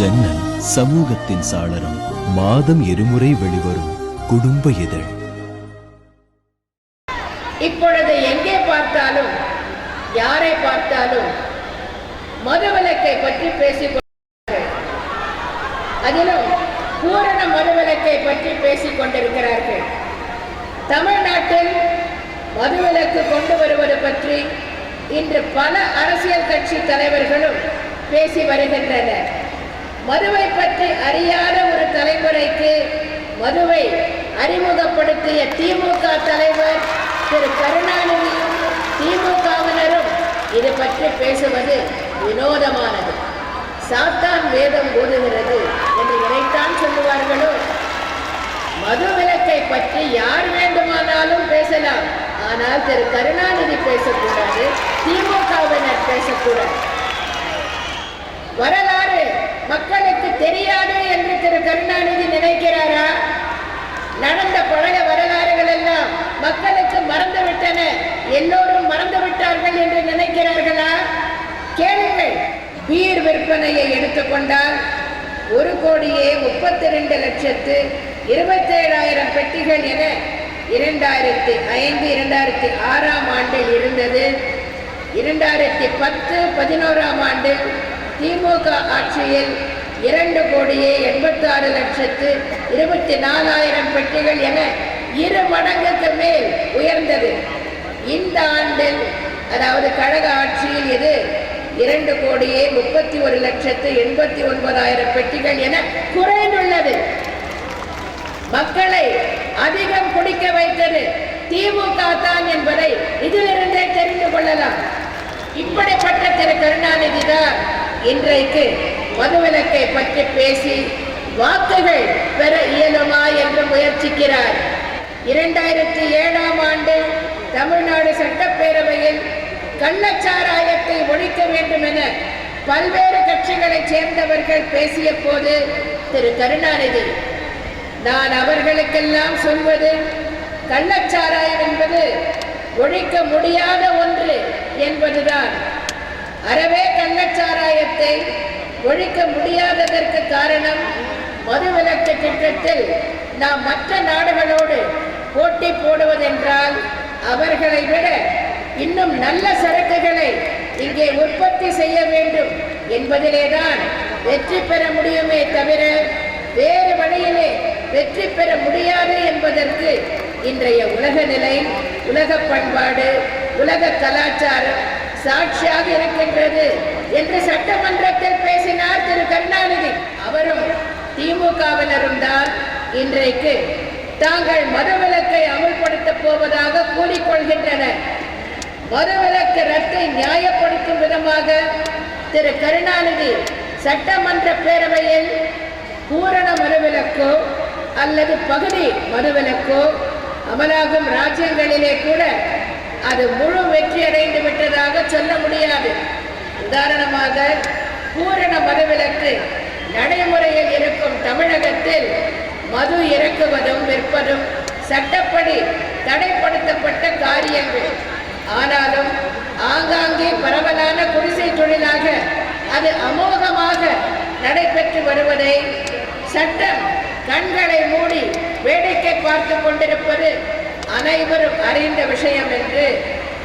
ஜன்னல் சமூகத்தின் சாளரம். மாதம் இருமுறை வெளிவரும் குடும்ப இதழ். இப்பொழுது எங்கே பார்த்தாலும் யாரை பார்த்தாலும் மதுவிலக்கை பற்றி பேசிக்கொண்டிருக்கிறார்கள். அதிலும் பூரண மதுவிலக்கை பற்றி பேசிக் கொண்டிருக்கிறார்கள். தமிழ்நாட்டில் மதுவிலக்கு கொண்டு வருவது பற்றி இன்று பல அரசியல் கட்சி தலைவர்களும் பேசி வருகின்றனர். மதுவை பற்றி அறியாத ஒரு தலைமுறைக்கு மதுவை அறிமுகப்படுத்திய திமுக தலைவர் திரு கருணாநிதியும் திமுகவினரும் இது பற்றி பேசுவது வினோதமானது. சாத்தான் வேதம் ஓதுகிறது என்று இதைத்தான் சொல்லுவார்களோ? மது விலக்கை பற்றி யார் வேண்டுமானாலும் பேசலாம், ஆனால் திரு கருணாநிதி பேசக்கூடாது, திமுகவினர் பேசக்கூடாது. வரலாறு மக்களுக்கு தெரியாது என்று திரு கருணாநிதி நினைக்கிறாரா? நடந்த பழைய வரலாறுகள் எல்லாம் மக்களுக்கு மறந்துவிட்டன, எல்லோரும் மறந்துவிட்டார்கள் என்று நினைக்கிறார்களா? கேளுங்கள். பீர் விற்பனையை எடுத்துக்கொண்டால் 1,32,27,000 பெட்டிகள் என 2005-2006 ஆண்டில் இருந்தது. 2010-11 ஆண்டில் திமுக ஆட்சியில் 2,86,24,000 பெட்டிகள் என 2 மடங்குக்கு மேல் உயர்ந்தது. இந்த ஆண்டில், அதாவது கழக ஆட்சியில், இது 2,31,89,000 பெட்டிகள் என குறைந்துள்ளது. மக்களை அதிகம் குடிக்க வைத்தது திமுக தான் என்பதை இதிலிருந்தே தெரிந்து கொள்ளலாம். இப்படிப்பட்ட திரு கருணாநிதி தான் இன்றைக்கு மதுவிலக்கை பற்றி பேசி வாக்குகள் பெற இயலுமா என்று முயற்சிக்கிறார். 2007 ஆண்டு தமிழ்நாடு சட்டப்பேரவையில் கள்ளச்சாராயத்தை ஒழிக்க வேண்டும் என பல்வேறு கட்சிகளைச் சேர்ந்தவர்கள் பேசிய போது திரு கருணாநிதி, நான் அவர்களுக்கெல்லாம் சொல்வது, கள்ளச்சாராயம் என்பது ஒழிக்க முடியாத ஒன்று என்பதுதான். அறவே கள்ளச்சாராயத்தை ஒழிக்க முடியாததற்கு காரணம், மதுவிலக்கு திட்டத்தில் நாம் மற்ற நாடுகளோடு போட்டி போடுவதென்றால் அவர்களை விட இன்னும் நல்ல சரக்குகளை இங்கே உற்பத்தி செய்ய வேண்டும் என்பதிலேதான் வெற்றி பெற முடியுமே தவிர வேறு வழியிலே வெற்றி பெற முடியாது என்பதற்கு இன்றைய உலக நிலை, உலக பண்பாடு, உலக கலாச்சாரம் சாட்சியாக இருக்கின்றது என்று சட்டமன்றத்தில் பேசினார் திரு கருணாநிதி. அவரும் திமுகவினரும் தான் இன்றைக்கு தாங்கள் மதுவிலக்கை அமுல்படுத்தப் போவதாக கூறிக்கொள்கின்றனர். மதுவிலக்கு ரத்தை நியாயப்படுத்தும் விதமாக திரு கருணாநிதி சட்டமன்ற பேரவையில் பூரண மதுவிலக்கோ அல்லது பகுதி மதுவிலக்கோ அமலாகும் ராஜ்யங்களிலே கூட அது முழு வெற்றி அடைந்து விட்டதாக சொல்ல முடியாது. உதாரணமாக, பூரண மதுவிலக்கு நடைமுறையில் இருக்கும் தமிழகத்தில் மது இறக்குவதும் விற்பதும் சட்டப்படி தடைப்படுத்தப்பட்ட காரியங்கள். ஆனாலும் ஆங்காங்கே பரவலான குடிசை தொழிலாக அது அமோகமாக நடைபெற்று வருவதை சட்டம் கண்களை மூடி வேடிக்கை பார்த்து கொண்டிருப்பது அனைவரும் அறிந்த விஷயம் என்று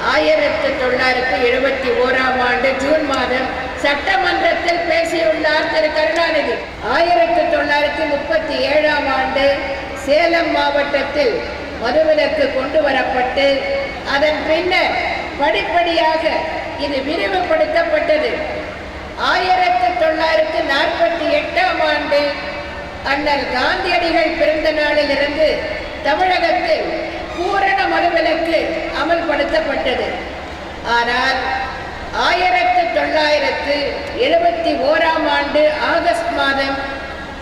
1971 ஆண்டு ஜூன் மாதம் சட்டமன்றத்தில் பேசியுள்ளார் திரு கருணாநிதி. 1937 ஆண்டு சேலம் மாவட்டத்தில் மதுவிலக்கு கொண்டு வரப்பட்டு அதன் பின்னர் படிப்படியாக இது விரிவுபடுத்தப்பட்டது. 1948 ஆண்டு அண்ணல் காந்தியடிகள் பிறந்த நாளிலிருந்து தமிழகத்தில் பூரண மதுவிலக்கு அமல்படுத்தப்பட்டது. ஆனால் 1971 ஆண்டு ஆகஸ்ட் மாதம்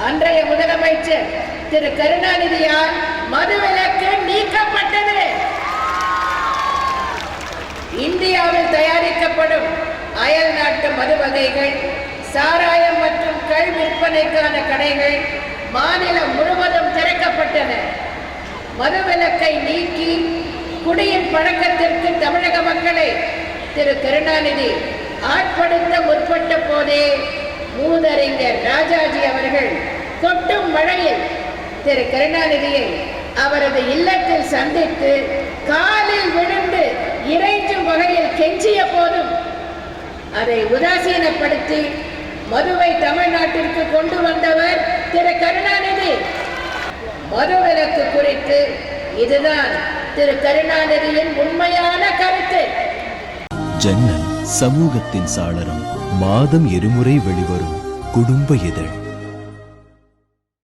அன்றைய முதலமைச்சர் திரு கருணாநிதியால் மதுவிலக்கு நீக்கப்பட்டது. இந்தியாவில் தயாரிக்கப்படும் அயல் நாட்டு மது வகைகள், சாராயம் மற்றும் கள் விற்பனைக்கான கடைகள் மாநிலம் முழுவதும் திறக்கப்பட்டன. மதுவிலக்கை நீக்கி குடியின் பழக்கத்திற்கு தமிழக மக்களை திரு கருணாநிதி ஆட்படுத்த முற்பட்ட போதே மூதறிஞர் ராஜாஜி கொட்டும் மழையில் திரு கருணாநிதியை அவரது இல்லத்தில் சந்தித்து காலில் விழுந்து இறைஞ்சும் வகையில் கெஞ்சிய போதும் அதை உதாசீனப்படுத்தி மதுவை தமிழ்நாட்டிற்கு கொண்டு வந்தவர் திரு கருணாநிதி. மதுவிலக்கு குறித்து இதுதான் திரு கருணாநிதியின் உண்மையான கருத்து. ஜன்னல் சமூகத்தின் சாளரம் மாதம் இருமுறை வெளிவரும் குடும்ப இதழ்.